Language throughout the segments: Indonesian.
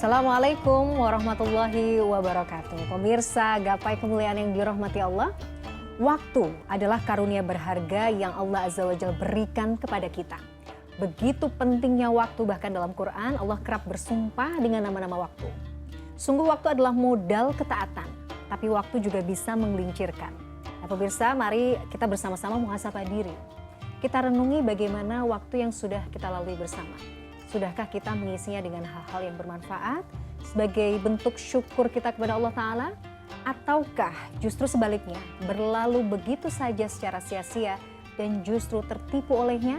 Assalamualaikum warahmatullahi wabarakatuh. Pemirsa gapai kemuliaan yang dirahmati Allah, waktu adalah karunia berharga yang Allah Azza wa Jalla berikan kepada kita. Begitu pentingnya waktu, bahkan dalam Quran Allah kerap bersumpah dengan nama-nama waktu. Sungguh waktu adalah modal ketaatan, tapi waktu juga bisa menggelincirkan. Nah pemirsa, mari kita bersama-sama muhasabah diri. Kita renungi bagaimana waktu yang sudah kita lalui bersama. Sudahkah kita mengisinya dengan hal-hal yang bermanfaat sebagai bentuk syukur kita kepada Allah Ta'ala? Ataukah justru sebaliknya berlalu begitu saja secara sia-sia dan justru tertipu olehnya?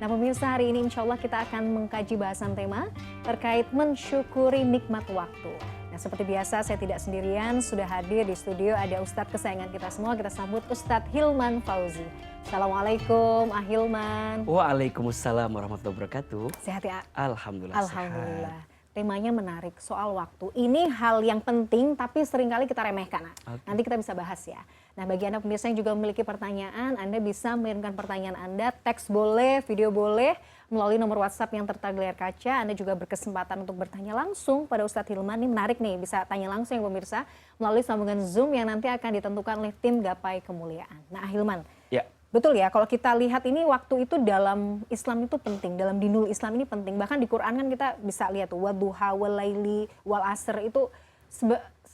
Nah pemirsa, hari ini insya Allah kita akan mengkaji bahasan tema terkait mensyukuri nikmat waktu. Nah seperti biasa saya tidak sendirian, sudah hadir di studio ada Ustadz kesayangan kita semua. Kita sambut Ustadz Hilman Fauzi. Assalamualaikum Ahilman. Waalaikumsalam warahmatullahi wabarakatuh. Sehat ya? Alhamdulillah. Alhamdulillah. Sehat. Temanya menarik soal waktu. Ini hal yang penting tapi seringkali kita remehkan. Okay. Nanti kita bisa bahas ya. Nah bagi Anda pemirsa yang juga memiliki pertanyaan, Anda bisa mengirimkan pertanyaan Anda, teks boleh, video boleh, melalui nomor WhatsApp yang tertera di layar kaca. Anda juga berkesempatan untuk bertanya langsung pada Ustadz Hilman. Ini menarik nih, bisa tanya langsung ya pemirsa melalui sambungan Zoom yang nanti akan ditentukan oleh tim Gapai Kemuliaan. Nah Hilman, Ya. betul ya, kalau kita lihat ini waktu itu dalam Islam itu penting, dalam dinul Islam ini penting. Bahkan di Quran kan kita bisa lihat tuh, wadduha walaili wal asr itu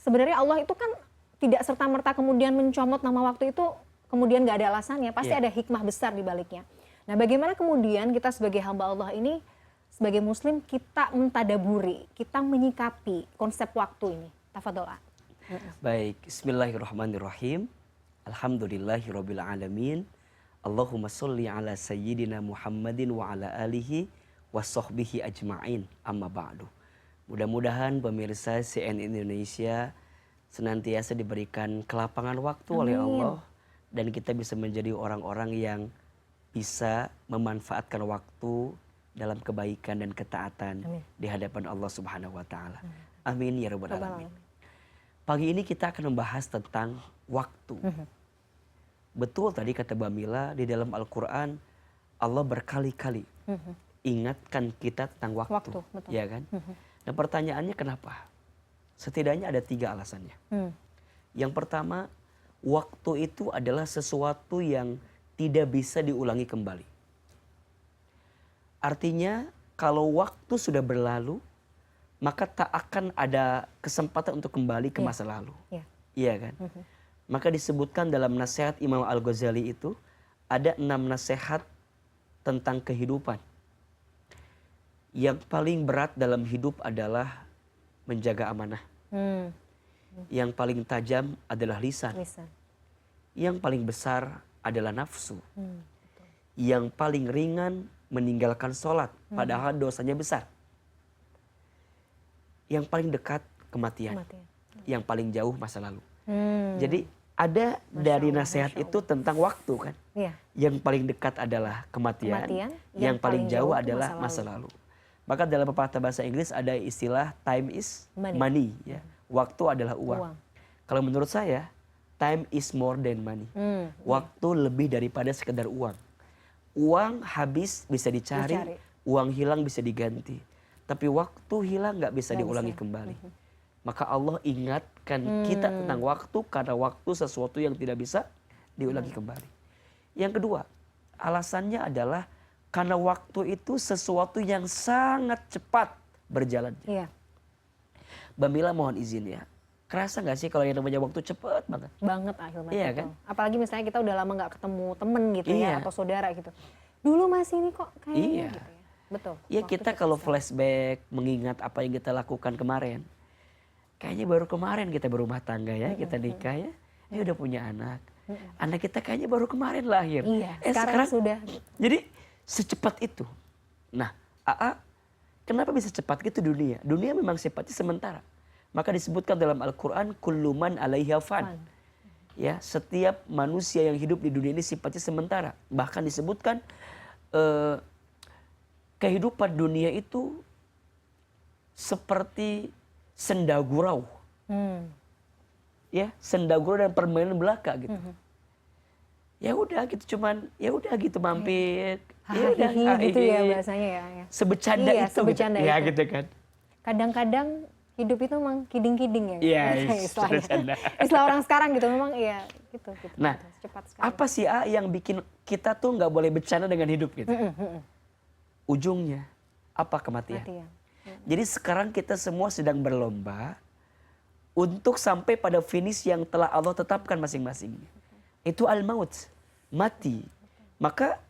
sebenarnya Allah itu kan tidak serta-merta kemudian mencomot nama waktu itu kemudian gak ada alasannya, pasti ada hikmah besar di baliknya. Nah bagaimana kemudian kita sebagai hamba Allah ini, sebagai muslim kita mentadaburi, kita menyikapi konsep waktu ini. Tafadhol. Baik, bismillahirrahmanirrahim. Alhamdulillahirabbil alamin. Allahumma sholli ala sayyidina Muhammadin wa ala alihi wa sahbihi ajma'in. Amma ba'du. Mudah-mudahan pemirsa CNN Indonesia senantiasa diberikan kelapangan waktu oleh Allah dan kita bisa menjadi orang-orang yang bisa memanfaatkan waktu dalam kebaikan dan ketaatan di hadapan Allah Subhanahu wa taala. Amin ya rabbal alamin. Pagi ini kita akan membahas tentang waktu. Betul tadi kata Mbak Mila, di dalam Al-Qur'an Allah berkali-kali ingatkan kita tentang waktu. Betul. Ya kan? Nah, pertanyaannya kenapa? Setidaknya ada 3 alasannya. Yang pertama, waktu itu adalah sesuatu yang tidak bisa diulangi kembali. Artinya kalau waktu sudah berlalu, maka tak akan ada kesempatan untuk kembali ke masa lalu. Iya kan? Maka disebutkan dalam nasihat Imam Al-Ghazali itu, ada 6 nasihat tentang kehidupan. Yang paling berat dalam hidup adalah menjaga amanah. Yang paling tajam adalah lisan. Yang paling besar adalah nafsu. Yang paling ringan meninggalkan sholat, padahal dosanya besar. Yang paling dekat kematian. Yang paling jauh masa lalu. Jadi ada dari nasihat itu tentang waktu kan. Yang paling dekat adalah kematian. Yang paling jauh adalah masa lalu. Maka dalam pepatah bahasa Inggris ada istilah time is money. Ya. Waktu adalah uang. Kalau menurut saya, time is more than money. Waktu lebih daripada sekedar uang. Uang habis bisa dicari, uang hilang bisa diganti. Tapi waktu hilang gak bisa diulangi kembali. Maka Allah ingatkan kita tentang waktu, karena waktu sesuatu yang tidak bisa diulangi kembali. Yang kedua, alasannya adalah karena waktu itu sesuatu yang sangat cepat berjalan. Mbak Mila mohon izin ya. Kerasa gak sih kalau yang namanya waktu cepat banget? Banget Ahilman. Iya kan? Apalagi misalnya kita udah lama gak ketemu temen gitu ya, atau saudara gitu. Dulu masih ini kok kayaknya gitu ya. Betul. Iya kita kalau flashback mengingat apa yang kita lakukan kemarin. Kayaknya baru kemarin kita berumah tangga ya, kita nikah ya. Udah punya anak. Anak kita kayaknya baru kemarin lahir. Sekarang sudah. Jadi secepat itu. Nah, kenapa bisa cepat gitu dunia? Dunia memang sifatnya sementara. Maka disebutkan dalam Al-Quran, kullu man 'alaiha fan. Ya, setiap manusia yang hidup di dunia ini sifatnya sementara. Bahkan disebutkan kehidupan dunia itu seperti senda gurau. Ya, senda gurau dan permainan belaka gitu. Ya udah gitu, cuman ya udah gitu mampir. Ya udah gitu ya bahasanya ya. Sebecanda itu. Sebecanda gitu. itu. Ya gitu kan. kadang-kadang hidup itu memang kiding-kiding ya. Iya, Istilahnya. Istilah orang sekarang gitu memang iya gitu. Nah, gitu. Cepat sekali. apa sih yang bikin kita tuh nggak boleh bercanda dengan hidup gitu? Ujungnya apa? Kematian. Mati ya. Jadi sekarang kita semua sedang berlomba untuk sampai pada finish yang telah Allah tetapkan masing-masing. Itu al-maut, mati. Maka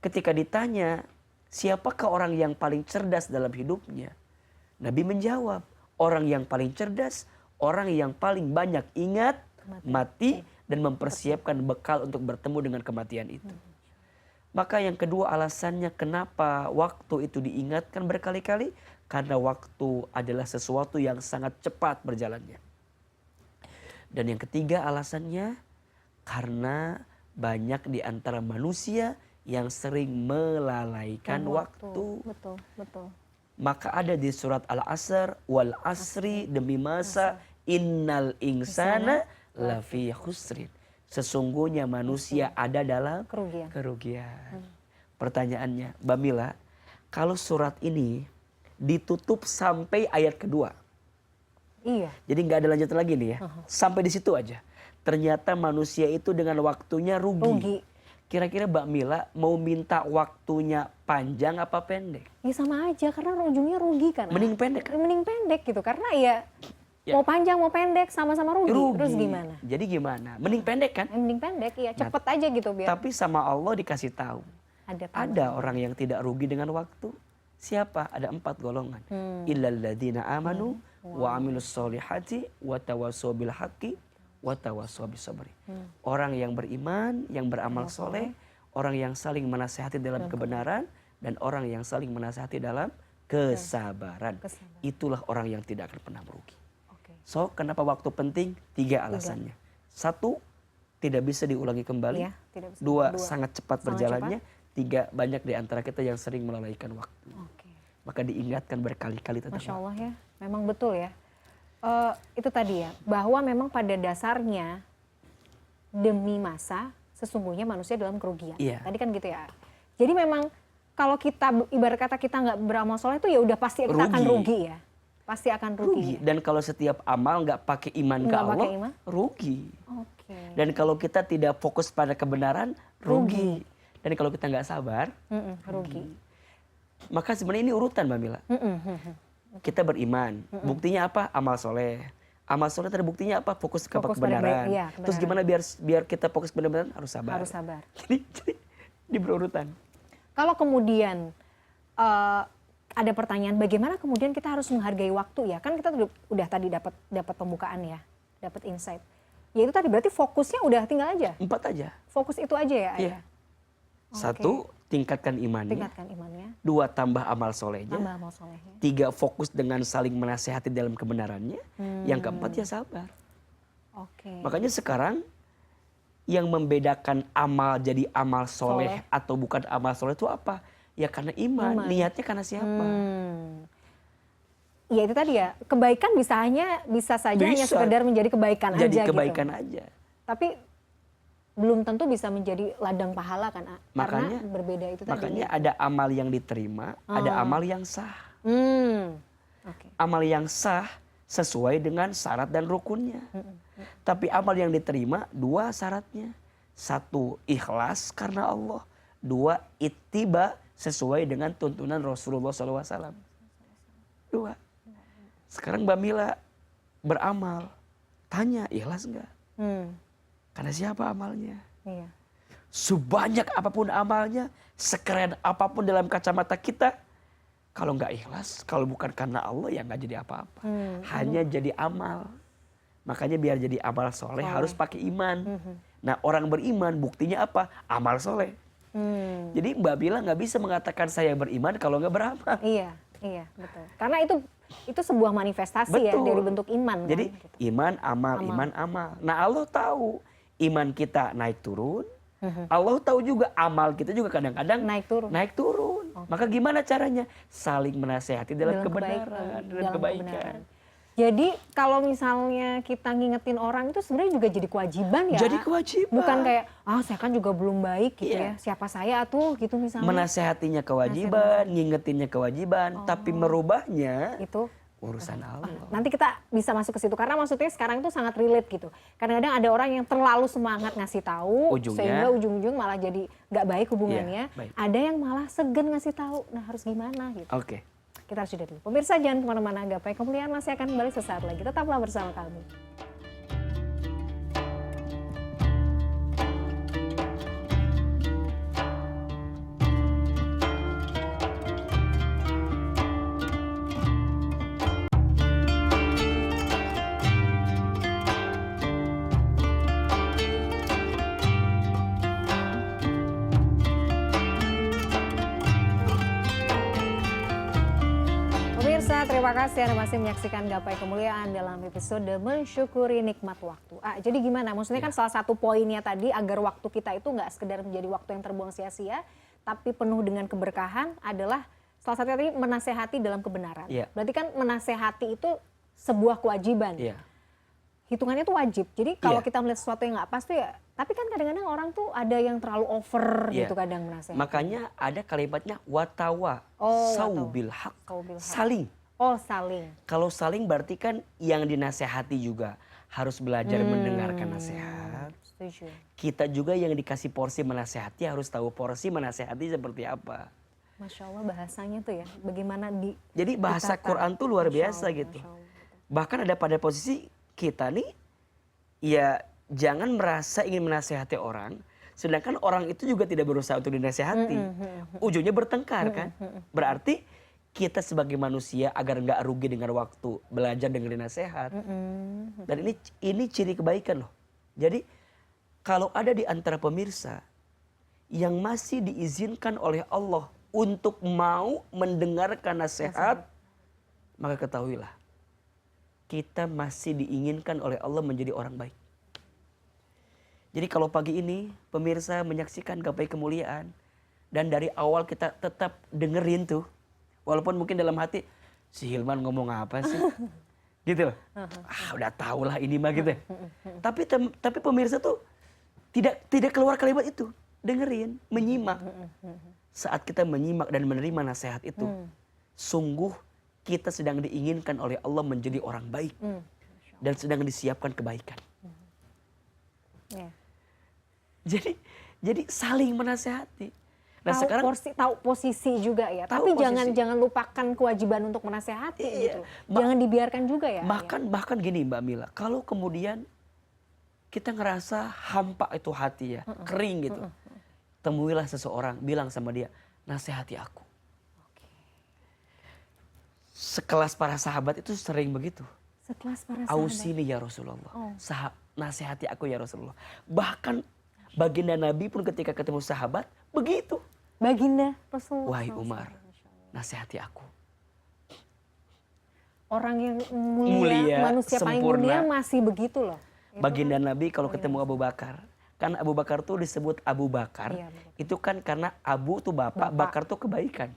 ketika ditanya, siapakah orang yang paling cerdas dalam hidupnya? Nabi menjawab, orang yang paling cerdas, orang yang paling banyak ingat, mati, dan mempersiapkan bekal untuk bertemu dengan kematian itu. Maka yang kedua alasannya kenapa waktu itu diingatkan berkali-kali, karena waktu adalah sesuatu yang sangat cepat berjalannya. Dan yang ketiga alasannya, karena banyak di antara manusia yang sering melalaikan waktu. Betul. Maka ada di surat Al-Asr, wal asri, demi masa, innal insana lafi khusrin. Sesungguhnya manusia ada dalam kerugian. Pertanyaannya, Mbak Mila, kalau surat ini ditutup sampai ayat kedua. Iya. Jadi nggak ada lanjutan lagi nih ya. Sampai di situ aja. Ternyata manusia itu dengan waktunya rugi. Kira-kira Mbak Mila mau minta waktunya panjang apa pendek? Ya sama aja karena ujungnya rugi kan. Mending pendek kan? Mending pendek gitu karena ya mau panjang mau pendek sama-sama rugi. Terus gimana? Jadi gimana? Mending pendek kan? Mending pendek ya, cepet aja gitu biar. Tapi sama Allah dikasih tahu. Ada orang yang tidak rugi dengan waktu. Siapa? Ada 4 golongan. Illalladzina amanu wa amilus solihati wa tawassaw bil haqqi wa tawassaw bis sabri. Orang yang beriman, yang beramal soleh, orang yang saling menasihati dalam kebenaran, dan orang yang saling menasihati dalam kesabaran. Itulah orang yang tidak akan pernah merugi. So, kenapa waktu penting? 3 alasannya. 1, tidak bisa diulangi kembali. Ya, 2, sangat cepat berjalannya. 3, banyak di antara kita yang sering melalaikan waktu. Maka diingatkan berkali-kali tentang Masya Allah ya, memang betul ya. Itu tadi ya, bahwa memang pada dasarnya demi masa sesungguhnya manusia dalam kerugian. Iya. Tadi kan gitu ya. Jadi memang kalau kita ibarat kata kita nggak beramal soleh itu ya udah pasti kita akan rugi ya. Pasti akan rugi. Ya? Dan kalau setiap amal nggak pakai iman ke Allah, rugi. Dan kalau kita tidak fokus pada kebenaran, rugi. Dan kalau kita nggak sabar, rugi. Maka sebenarnya ini urutan Mbak Mila. Kita beriman, buktinya apa? Amal soleh. Amal soleh tadi buktinya apa? Fokus kebenaran. Kebenaran. Terus gimana biar kita fokus kebenaran? Harus sabar. Harus sabar. Jadi di berurutan. Kalau kemudian ada pertanyaan, bagaimana kemudian kita harus menghargai waktu ya? Kan kita udah tadi dapat pembukaan ya, dapat insight. Ya itu tadi berarti fokusnya udah tinggal aja. 4 aja. Fokus itu aja ya Ayah? 1, tingkatkan imannya. 2, tambah amal solehnya. 3, fokus dengan saling menasehati dalam kebenarannya. Yang keempat ya sabar. Makanya sekarang yang membedakan amal jadi amal soleh atau bukan amal soleh itu apa? Ya karena iman. Niatnya karena siapa? Ya itu tadi ya, kebaikan bisa saja hanya sekedar menjadi kebaikan aja. Jadi kebaikan aja. Tapi belum tentu bisa menjadi ladang pahala kan, karena berbeda itu tadi. Makanya ada amal yang diterima, ada amal yang sah. Amal yang sah sesuai dengan syarat dan rukunnya. Tapi amal yang diterima 2 syaratnya. 1, ikhlas karena Allah. 2, ittiba sesuai dengan tuntunan Rasulullah SAW. 2. Sekarang Mbak Mila beramal, tanya ikhlas enggak? Karena siapa amalnya? Iya. Sebanyak apapun amalnya, sekeren apapun dalam kacamata kita, kalau nggak ikhlas, kalau bukan karena Allah ya nggak jadi apa-apa. Hanya jadi amal. Makanya biar jadi amal soleh harus pakai iman. Nah orang beriman buktinya apa? Amal soleh. Jadi Mbak Bila nggak bisa mengatakan saya beriman kalau nggak beramal. Iya betul. Karena itu sebuah manifestasi ya dari bentuk iman. Jadi kan, gitu. Iman amal. Nah Allah tahu iman kita naik turun. Allah tahu juga amal kita juga kadang-kadang naik turun. Maka gimana caranya? Saling menasehati dalam kebenaran, dalam kebaikan. Jadi kalau misalnya kita ngingetin orang itu sebenarnya juga jadi kewajiban ya. Jadi kewajiban. Bukan kayak, saya kan juga belum baik gitu ya. Siapa saya tuh gitu misalnya. Menasehatinya kewajiban, ngingetinnya kewajiban. Tapi merubahnya urusan Allah. Nanti kita bisa masuk ke situ karena maksudnya sekarang tuh sangat relate gitu. Kadang-kadang ada orang yang terlalu semangat ngasih tahu sehingga ujung-ujung malah jadi nggak baik hubungannya. Baik. Ada yang malah segan ngasih tahu. Nah, harus gimana gitu. Oke. Kita harus jeda dulu. Pemirsa jangan kemana-mana, Gapai Kemuliaan masih akan kembali sesaat lagi. Tetaplah bersama kami. Pemirsa, terima kasih Anda masih menyaksikan Gapai Kemuliaan dalam episode Mensyukuri Nikmat Waktu. Jadi gimana? Maksudnya kan salah satu poinnya tadi agar waktu kita itu nggak sekedar menjadi waktu yang terbuang sia-sia, tapi penuh dengan keberkahan adalah salah satunya tadi menasehati dalam kebenaran. Berarti kan menasehati itu sebuah kewajiban. Hitungannya itu wajib. Jadi kalau kita melihat sesuatu yang nggak pas tuh ya, tapi kan kadang-kadang orang tuh ada yang terlalu over gitu kadang menasehati. Makanya ada kalimatnya watawa, saubil haq, saling. Saling. Kalau saling berarti kan yang dinasehati juga harus belajar mendengarkan nasihat. Setuju. Kita juga yang dikasih porsi menasehati harus tahu porsi menasehati seperti apa. Masya Allah bahasanya tuh ya, bagaimana Jadi bahasa ditata. Quran tuh luar biasa Masya Allah, gitu. Masya Allah. Bahkan ada pada posisi kita nih, ya jangan merasa ingin menasehati orang, sedangkan orang itu juga tidak berusaha untuk dinasehati. Ujungnya bertengkar kan. Berarti kita sebagai manusia agar nggak rugi dengan waktu, belajar dengan nasihat. Dan ini ciri kebaikan loh. Jadi kalau ada di antara pemirsa yang masih diizinkan oleh Allah untuk mau mendengarkan nasihat, maka ketahuilah kita masih diinginkan oleh Allah menjadi orang baik. Jadi kalau pagi ini pemirsa menyaksikan Gapai Kemuliaan dan dari awal kita tetap dengerin tuh, walaupun mungkin dalam hati si Hilman ngomong apa sih, gitu. Udah tau lah ini mah gitu. Tapi pemirsa tuh tidak keluar kalimat itu, dengerin, menyimak. Saat kita menyimak dan menerima nasihat itu, sungguh kita sedang diinginkan oleh Allah menjadi orang baik dan sedang disiapkan kebaikan. Jadi saling menasehati. Nah, sekarang tahu posisi juga ya. Tapi jangan lupakan kewajiban untuk menasehati gitu. Jangan dibiarkan juga ya. Bahkan gini Mbak Mila, kalau kemudian kita ngerasa hampa itu hati ya, kering gitu. Temuilah seseorang, bilang sama dia, nasihati aku. Sekelas para sahabat itu sering begitu. Sekelas para sahabat. Ausini ya Rasulullah. Nasihati aku ya Rasulullah. Bahkan baginda Nabi pun ketika ketemu sahabat begitu. Baginda Rasulullah. Wahai Umar, nasihati aku. Orang yang mulia manusia sempurna, paling mulia masih begitu loh. Baginda Nabi kalau ketemu Abu Bakar, kan Abu Bakar tuh disebut Abu Bakar, itu kan karena Abu tuh bapak, Bakar tuh kebaikan.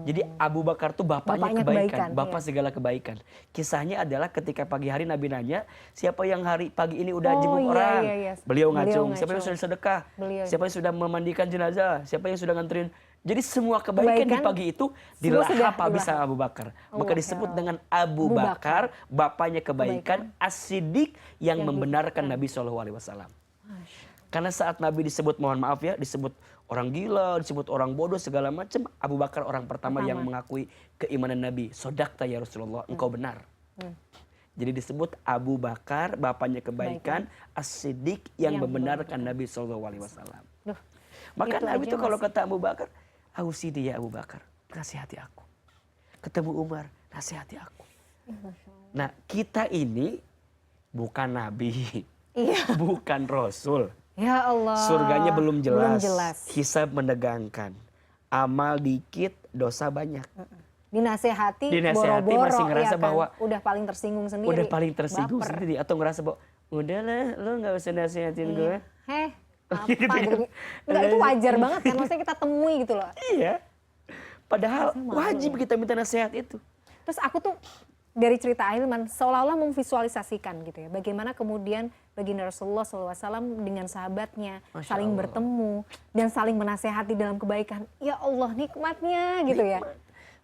Jadi Abu Bakar tuh bapaknya kebaikan, bapak segala kebaikan. Kisahnya adalah ketika pagi hari Nabi nanya, siapa yang hari pagi ini udah jemput orang? Beliau ngacung. Siapa yang sudah sedekah? Siapa yang sudah memandikan jenazah? Siapa yang sudah nganterin? Jadi semua kebaikan di pagi itu dilahap habis sama Abu Bakar. Maka disebut dengan Abu Bakar, bapaknya kebaikan, As-Siddiq yang membenarkan Nabi SAW. Karena saat Nabi disebut, mohon maaf ya, disebut orang gila, disebut orang bodoh, segala macam, Abu Bakar orang pertama yang mengakui keimanan Nabi. Sodakta ya Rasulullah, engkau benar. Jadi disebut Abu Bakar, bapaknya kebaikan, As-Siddiq yang membenarkan Nabi SAW. Maka Nabi itu kalau kata Abu Bakar, Ausidi ya Abu Bakar, nasihati aku. Ketemu Umar, nasihati aku. Nah, kita ini bukan Nabi, bukan Rasul. Ya Allah. Surganya belum jelas. Hisab menegangkan. Amal dikit, dosa banyak. Dinasehati boro-boro masih ngerasa ya kan? bahwa udah paling tersinggung sendiri. Atau ngerasa bahwa udahlah, lo nggak usah nasihatin gue. Apa gitu. Enggak, itu wajar banget kan, maksudnya kita temui gitu loh. Iya. Padahal wajib kita minta nasihat itu. Terus aku tuh dari cerita Ahilman seolah-olah memvisualisasikan gitu ya, bagaimana kemudian baginda Rasulullah SAW dengan sahabatnya saling bertemu dan saling menasehati dalam kebaikan. Ya Allah, nikmatnya gitu ya.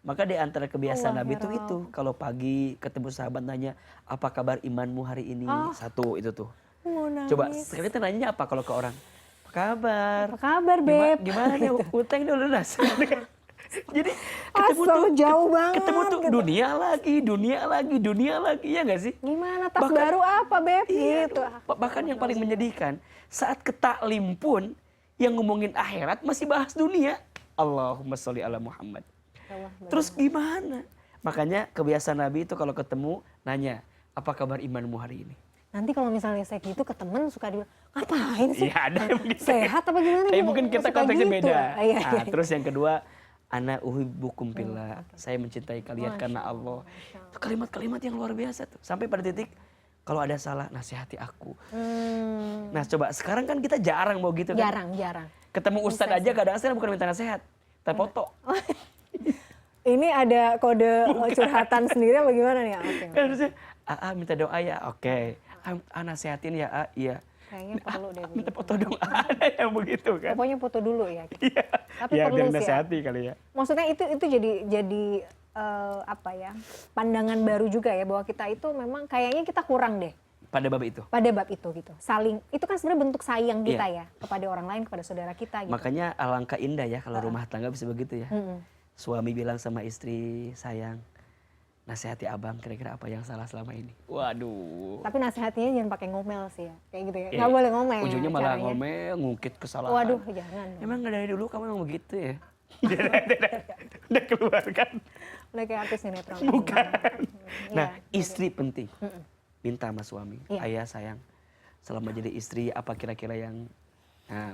Maka di antara kebiasaan Allah Nabi ya itu Rob. kalau pagi ketemu sahabat nanya, apa kabar imanmu hari ini? Ah. Satu itu tuh. Mau Coba nangis. sekali itu nanya apa kalau ke orang? Apa kabar? Apa kabar, Beb? Gimana ya? Utang udah lunas. Jadi ketemu Asal tuh jauh banget. ketemu tuh gitu. dunia lagi ya nggak sih? Gimana tas baru apa, Beb? Iya, Gitu. bahkan yang paling menyedihkan saat ke taklim pun yang ngomongin akhirat masih bahas dunia. Allahumma sholli ala Muhammad. Terus gimana? Makanya kebiasaan Nabi itu kalau ketemu nanya, apa kabar imanmu hari ini? Nanti kalau misalnya saya gitu ke temen suka dibilang, ngapain sih? Iya ada yang begitu. Sehat apa gimana? Tapi mungkin kita Suka konteksnya gitu. beda. Iya, Nah, iya. terus yang kedua, ana uhibbukum fillah. Saya mencintai kalian Masya karena Allah, Allah. Masya Allah. Itu kalimat-kalimat yang luar biasa tuh. Sampai pada titik kalau ada salah nasihati aku. Nah, coba sekarang kan kita jarang mau gitu kan. Jarang. Ketemu ustadz aja kadang-kadang bukan minta nasihat, foto. Ini ada kode curhatan sendiri apa gimana nih? Oke. Kan harusnya, minta doa ya, oke. Nasihatin ya, iya. Kayaknya perlu deh. Minta begitu. foto dong, ada yang begitu kan. Pokoknya foto dulu ya. Gitu. Iya, Tapi ya, perlu biar sih ya. nasihati kali ya. Maksudnya itu jadi apa ya? Pandangan baru juga ya bahwa kita itu memang kayaknya kita kurang deh Pada bab itu. pada bab itu gitu. Saling itu kan sebenarnya bentuk sayang kita Iya. ya kepada orang lain, kepada saudara kita gitu. Makanya alangkah indah ya kalau rumah tangga bisa begitu ya. Mm-mm. Suami bilang sama istri, sayang, nasihati abang kira-kira apa yang salah selama ini. Waduh. Tapi nasihatnya jangan pakai ngomel sih ya. Kayak gitu ya. Iya. Nggak boleh ngomel. Ujungnya malah caranya. ngomel, ngungkit kesalahan. Waduh, jangan. Emang dari dulu kamu emang begitu ya? Udah keluar kan? Udah kayak artis sinetron. Bukan. Iya, Nah, gitu. istri penting. Minta sama suami. Iya. Ayah sayang, selama jadi istri apa kira-kira yang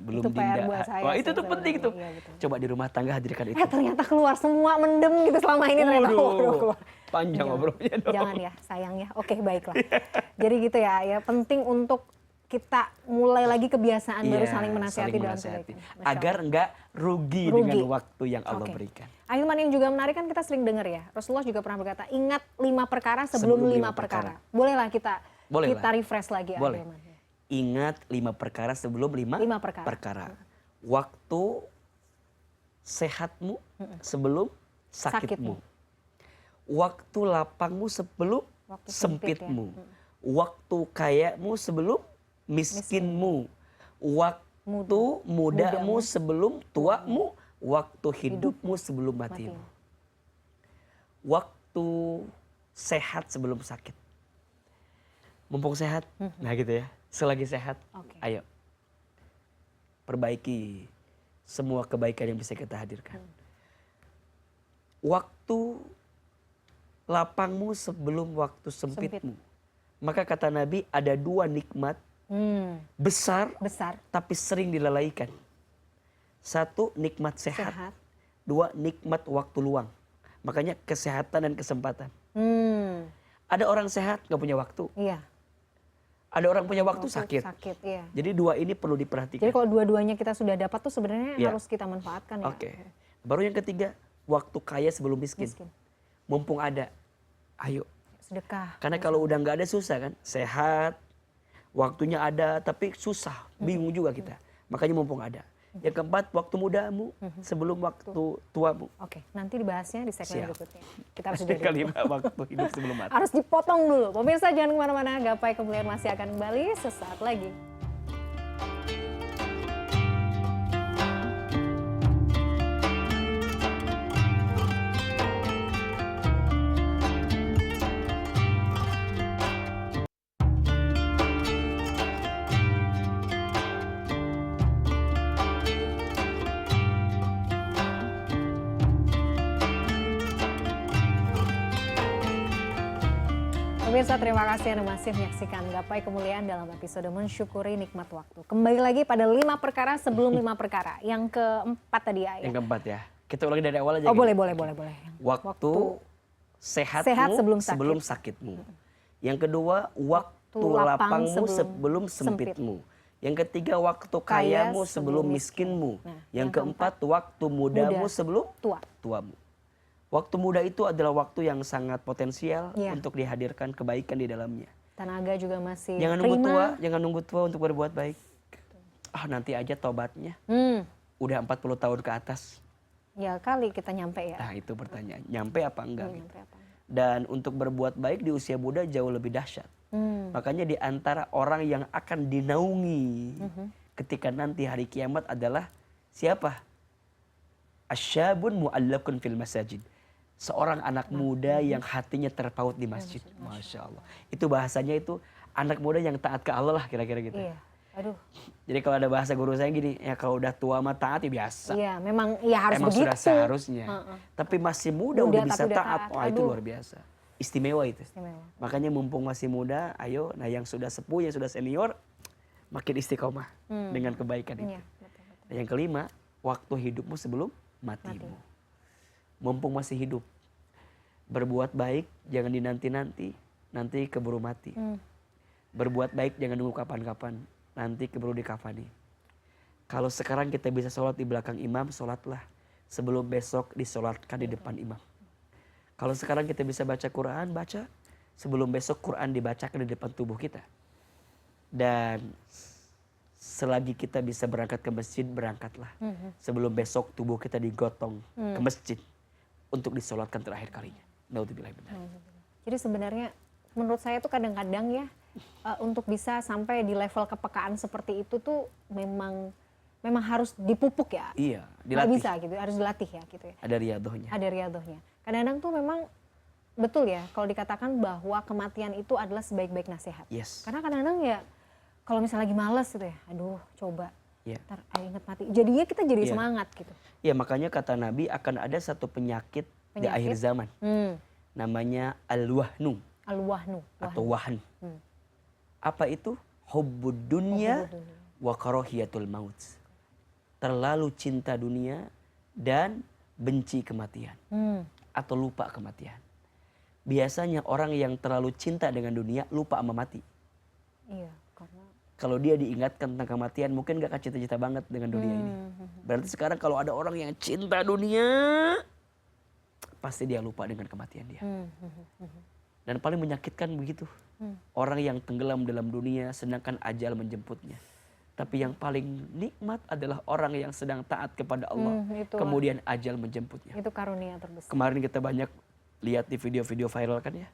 belum Itu PR Dinda. buat saya Wah, itu sih tuh penting tuh. sebenarnya. Iya, betul. Coba di rumah tangga hadirkan itu. Ternyata keluar semua mendem gitu selama ini ternyata. Waduh, keluar. panjang Jangan. ngobrolnya dong. Jangan ya, sayang ya. Oke, baiklah. Jadi gitu ya penting untuk kita mulai lagi kebiasaan baru Iya, saling menasihati saling dalam menasihati. kebaikan. Masya Agar Allah. enggak rugi Rugi. dengan waktu yang Allah Oke. berikan. Ahilman, yang juga menarik kan kita sering dengar ya. Rasulullah juga pernah berkata, ingat 5 perkara sebelum 5 perkara. Bolehlah kita refresh lagi Boleh. Ahilman. Ingat 5 perkara sebelum 5 5 perkara. Waktu sehatmu sebelum Sakitmu. sakitmu. Waktu lapangmu sebelum Waktu sempit ya. sempitmu. Waktu kayamu sebelum miskinmu. Waktu mudamu sebelum tuamu. Waktu hidupmu sebelum matimu. Waktu sehat sebelum sakit. Mumpung sehat, nah gitu ya. Selagi sehat, Oke. ayo perbaiki semua kebaikan yang bisa kita hadirkan. Waktu lapangmu sebelum waktu sempitmu. Maka kata Nabi ada 2 nikmat besar tapi sering dilalaikan. 1 nikmat sehat. 2 nikmat waktu luang. Makanya kesehatan dan kesempatan. Ada orang sehat gak punya waktu. Iya. Ada orang punya waktu sakit. Iya. Jadi 2 ini perlu diperhatikan. Jadi kalau dua-duanya kita sudah dapat tuh sebenarnya Iya. harus kita manfaatkan ya. Oke. Baru yang ketiga, waktu kaya sebelum miskin. Miskin. Mumpung ada, ayo. Sedekah. Karena kalau udah nggak ada susah kan. Sehat, waktunya ada tapi susah, bingung juga kita. Makanya mumpung ada. Yang keempat, waktu mudamu sebelum waktu tuamu. Oke, nanti dibahasnya di segmen Siap. berikutnya. Kita harus jeda dulu. Kelima, waktu hidup sebelum mati. Harus dipotong dulu. Pemirsa jangan kemana-mana, Gapai Kemuliaan masih akan kembali sesaat lagi. Pemirsa, terima kasih Anda masih menyaksikan Gapai Kemuliaan dalam episode Mensyukuri Nikmat Waktu. Kembali lagi pada 5 perkara sebelum 5 perkara. Yang keempat tadi ya. Yang keempat ya. Kita ulangi dari awal aja. Oh, gitu. boleh. Waktu sehatmu sehat sebelum sakitmu. Yang kedua, waktu lapangmu sebelum sempitmu. Yang ketiga, waktu kayamu sebelum miskinmu. Yang keempat, waktu mudamu sebelum tuamu. Waktu muda itu adalah waktu yang sangat potensial untuk dihadirkan kebaikan di dalamnya. Tenaga juga masih Jangan nunggu tua untuk berbuat baik. Nanti aja tobatnya. Udah 40 tahun ke atas. Ya kali kita nyampe ya. Nah itu pertanyaan, nyampe apa enggak gitu. Nyampe apa? Dan untuk berbuat baik di usia muda jauh lebih dahsyat. Makanya di antara orang yang akan dinaungi ketika nanti hari kiamat adalah siapa? Asyabun mu'allakun fil masajid. Seorang anak muda yang hatinya terpaut di masjid. Masya Allah. Itu bahasanya itu anak muda yang taat ke Allah lah kira-kira gitu. Iya. Aduh. Jadi kalau ada bahasa guru saya gini, ya kalau udah tua mah taat ya biasa. Iya, memang ya harus Emang begitu. sudah seharusnya. Tapi masih muda udah bisa tapi udah taat. Wah itu luar biasa. Istimewa itu. Istimewa. Makanya mumpung masih muda, ayo, nah yang sudah sepuh, yang sudah senior, makin istiqomah dengan kebaikan itu. Iya, betul. Nah, yang kelima, waktu hidupmu sebelum matimu. Mumpung masih hidup, berbuat baik jangan dinanti-nanti, nanti keburu mati. Berbuat baik jangan nunggu kapan-kapan, nanti keburu dikafani. Kalau sekarang kita bisa sholat di belakang imam, sholatlah. Sebelum besok disolatkan di depan imam. Kalau sekarang kita bisa baca Quran, baca. Sebelum besok Quran dibacakan di depan tubuh kita. Dan selagi kita bisa berangkat ke masjid, berangkatlah. Sebelum besok tubuh kita digotong ke masjid untuk disolatkan terakhir kalinya. Naudzubillah min dzalik. Jadi sebenarnya menurut saya tuh kadang-kadang ya untuk bisa sampai di level kepekaan seperti itu tuh memang harus dipupuk ya. Iya, Nggak dilatih. bisa gitu, harus dilatih ya gitu ya. Ada riadohnya. Ada riadohnya. Kadang-kadang tuh memang betul ya kalau dikatakan bahwa kematian itu adalah sebaik-baik nasihat. Yes. Karena kadang-kadang ya kalau misalnya lagi males gitu ya, aduh coba, Iya. ntar inget mati. Jadinya kita jadi Iya. semangat gitu. Ya makanya kata Nabi akan ada satu penyakit di akhir zaman. Namanya al-wahnu Al-wahnu. atau wahn. Apa itu? Hubbud dunya wa karahiyatul maut. Terlalu cinta dunia dan benci kematian. Atau lupa kematian. Biasanya orang yang terlalu cinta dengan dunia lupa sama mati. Iya, karena Kalau dia diingatkan tentang kematian mungkin gak akan cita-cita banget dengan dunia ini. Berarti sekarang kalau ada orang yang cinta dunia, pasti dia lupa dengan kematian dia. Dan paling menyakitkan begitu. Orang yang tenggelam dalam dunia sedangkan ajal menjemputnya. Tapi yang paling nikmat adalah orang yang sedang taat kepada Allah. itulah. Kemudian ajal menjemputnya. itu karunia terbesar. Kemarin kita banyak lihat di video-video viral kan ya.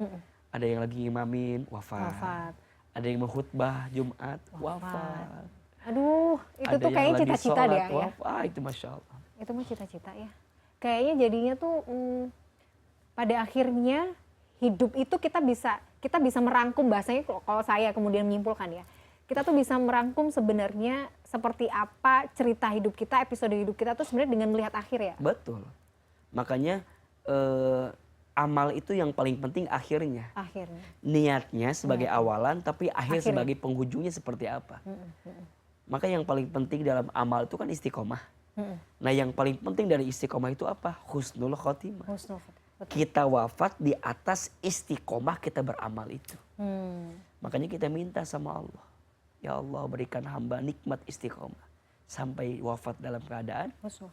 Ada yang lagi ngimamin, wafat. Ada yang menghutbah Jumat, wafat. Aduh, itu Ada tuh yang kayaknya lagi cita-cita sholat, deh ya. wafat. Itu Masya Allah. Itu mah cita-cita ya. Kayaknya jadinya tuh pada akhirnya hidup itu kita bisa merangkum, bahasanya kalau saya kemudian menyimpulkan ya. Kita tuh bisa merangkum sebenarnya seperti apa cerita hidup kita, episode hidup kita tuh sebenarnya dengan melihat akhir ya. Betul. Makanya amal itu yang paling penting akhirnya. Akhirnya. Niatnya sebagai awalan, tapi akhir Akhirnya. sebagai penghujungnya seperti apa. Maka yang paling penting dalam amal itu kan istiqomah. Nah yang paling penting dari istiqomah itu apa? Husnul khotimah. Husnul khotimah. Betul. Kita wafat di atas istiqomah kita beramal itu. Makanya kita minta sama Allah. Ya Allah berikan hamba nikmat istiqomah. Sampai wafat dalam keadaan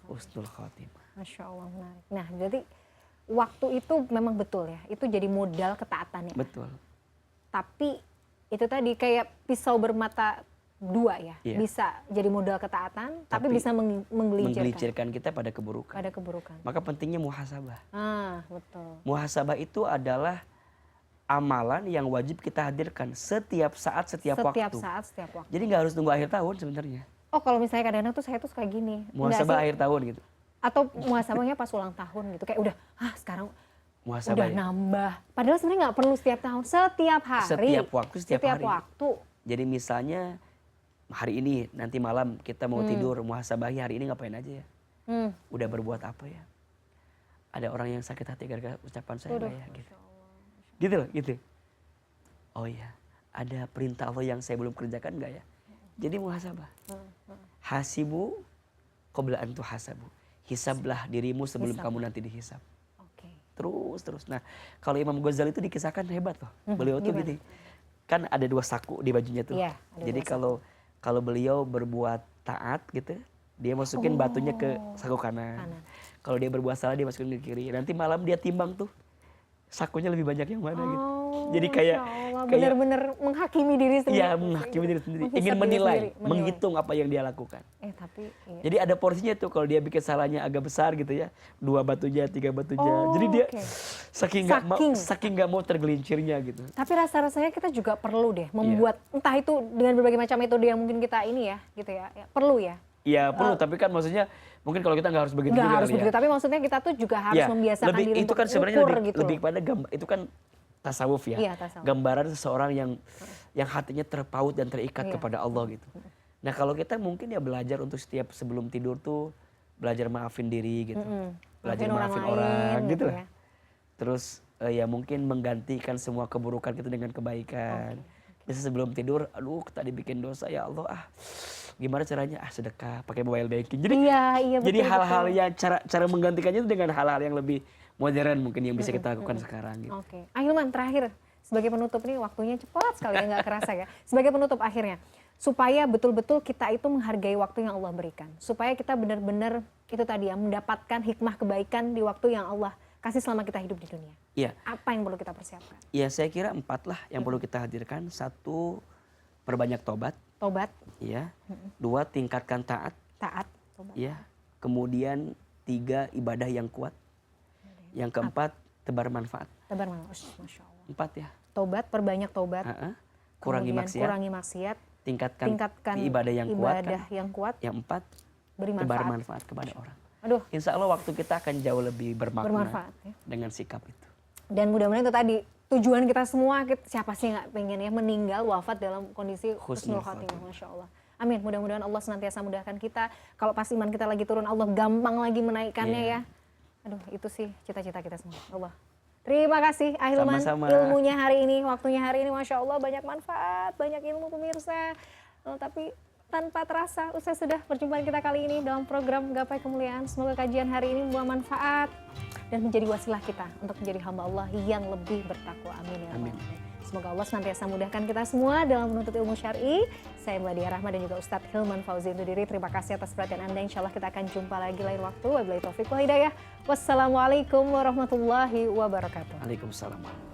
husnul khotimah. Masya Allah, menarik. Nah jadi waktu itu memang betul ya. Itu jadi modal ketaatannya. Betul. Tapi itu tadi kayak pisau bermata dua ya. Iya. Bisa jadi modal ketaatan, tapi bisa menggelincirkan Menggelincirkan kita pada keburukan. pada keburukan. Maka pentingnya muhasabah. Betul. Muhasabah itu adalah amalan yang wajib kita hadirkan setiap saat, setiap waktu. Setiap saat, setiap waktu. Jadi nggak harus nunggu akhir tahun sebenarnya. Oh kalau misalnya kadang-kadang tuh saya tuh kayak gini. Muhasabah Enggak sih? akhir tahun gitu. Atau muhasabahnya pas ulang tahun gitu. Kayak udah, sekarang Muhasabah udah ya. nambah. Padahal sebenarnya nggak perlu setiap tahun, setiap hari. Setiap waktu, setiap hari. waktu. Jadi misalnya hari ini, nanti malam kita mau tidur, muhasabahi hari ini ngapain aja ya? Udah berbuat apa ya? Ada orang yang sakit hati gara-gara ucapan saya nggak ya? Gitu. Gitu loh, gitu. Oh iya, ada perintah Allah yang saya belum kerjakan nggak ya? Jadi muhasabah. Hasibu qabla an tuhasabu. Hisablah dirimu sebelum kamu nanti dihisab. Oke. Terus. Nah, kalau Imam Ghazali itu dikisahkan hebat loh. Beliau tuh Gimana? gini. Kan ada 2 saku di bajunya tuh. Iya, ada Jadi 2 kalau beliau berbuat taat gitu, dia masukin batunya ke saku kanan. Kalau dia berbuat salah dia masukin ke kiri. Nanti malam dia timbang tuh. sakunya lebih banyak yang mana gitu. Oh, Jadi kayak benar-benar menghakimi diri sendiri. Iya, menghakimi diri sendiri. Menghisap Ingin diri menilai, sendiri, menghitung apa yang dia lakukan. Tapi iya. Jadi ada porsinya tuh kalau dia bikin salahnya agak besar gitu ya, 2 batunya, 3 batunya. Oh, Jadi dia oke. saking nggak mau tergelincirnya gitu. Tapi rasa-rasanya kita juga perlu deh membuat entah itu dengan berbagai macam metode yang mungkin kita ini ya, gitu ya. Perlu ya. Iya perlu, tapi kan maksudnya mungkin kalau kita nggak harus begitu Nggak juga harus kali begitu, ya. tapi maksudnya kita tuh juga harus Iya, membiasakan lebih, diri itu untuk kan sebenarnya ukur lebih, gitu lebih loh. pada itu kan tasawuf ya. Iya, tasawuf. Gambaran seseorang yang hatinya terpaut dan terikat Iya. kepada Allah gitu. Nah kalau kita mungkin ya belajar untuk setiap sebelum tidur tuh belajar maafin diri gitu. Belajar maafin orang gitu lah. ya. Terus ya mungkin menggantikan semua keburukan kita dengan kebaikan. Bisa sebelum tidur, aduh tadi bikin dosa ya Allah gimana caranya sedekah pakai mobile banking. Jadi Iya, jadi betul, hal-hal betul. yang cara menggantikannya itu dengan hal-hal yang lebih modern mungkin yang bisa kita lakukan sekarang gitu. Oke. Ahilman terakhir sebagai penutup nih, waktunya cepat sekali ya, nggak kerasa ya. Sebagai penutup akhirnya, supaya betul-betul kita itu menghargai waktu yang Allah berikan. Supaya kita benar-benar itu tadi ya, mendapatkan hikmah kebaikan di waktu yang Allah kasih selama kita hidup di dunia. Iya. Apa yang perlu kita persiapkan? Ya saya kira 4 lah yang perlu kita hadirkan. 1, perbanyak tobat. Tobat, Ya. 2, tingkatkan taat. taat, tobat. Ya. Kemudian 3, ibadah yang kuat. Yang keempat, tebar manfaat. Tebar manfaat. Masya Allah. 4 ya. Tobat, perbanyak tobat. Kurangi Kemudian maksiat. kurangi maksiat. Tingkatkan ibadah yang kuat. Ibadah Kan? yang kuat. Yang 4, Beri tebar manfaat. manfaat kepada orang. Aduh, Insya Allah waktu kita akan jauh lebih bermanfaat ya. dengan sikap itu. Dan mudah-mudahan itu tadi tujuan kita semua, siapa sih nggak pengen ya meninggal wafat dalam kondisi husnul khatimah, Masya Allah. Amin. Mudah-mudahan Allah senantiasa mudahkan kita. Kalau pas iman kita lagi turun, Allah gampang lagi menaikkannya ya. Aduh, itu sih cita-cita kita semua. Allah. Terima kasih Ahilman, Sama-sama. ilmunya hari ini, waktunya hari ini, Masya Allah banyak manfaat, banyak ilmu pemirsa. Tapi tanpa terasa, usai sudah perjumpaan kita kali ini dalam program Gapai Kemuliaan. Semoga kajian hari ini membawa manfaat dan menjadi wasilah kita untuk menjadi hamba Allah yang lebih bertakwa. Amin ya Amin. Rabbal. Semoga Allah senantiasa mudahkan kita semua dalam menuntut ilmu syar'i. Saya Meladia Rahma dan juga Ustadz Hilman Fauzi undur diri. Terima kasih atas perhatian Anda. Insya Allah kita akan jumpa lagi lain waktu. Wabillahi taufiq wal hidayah. Wassalamualaikum warahmatullahi wabarakatuh. Waalaikumsalam.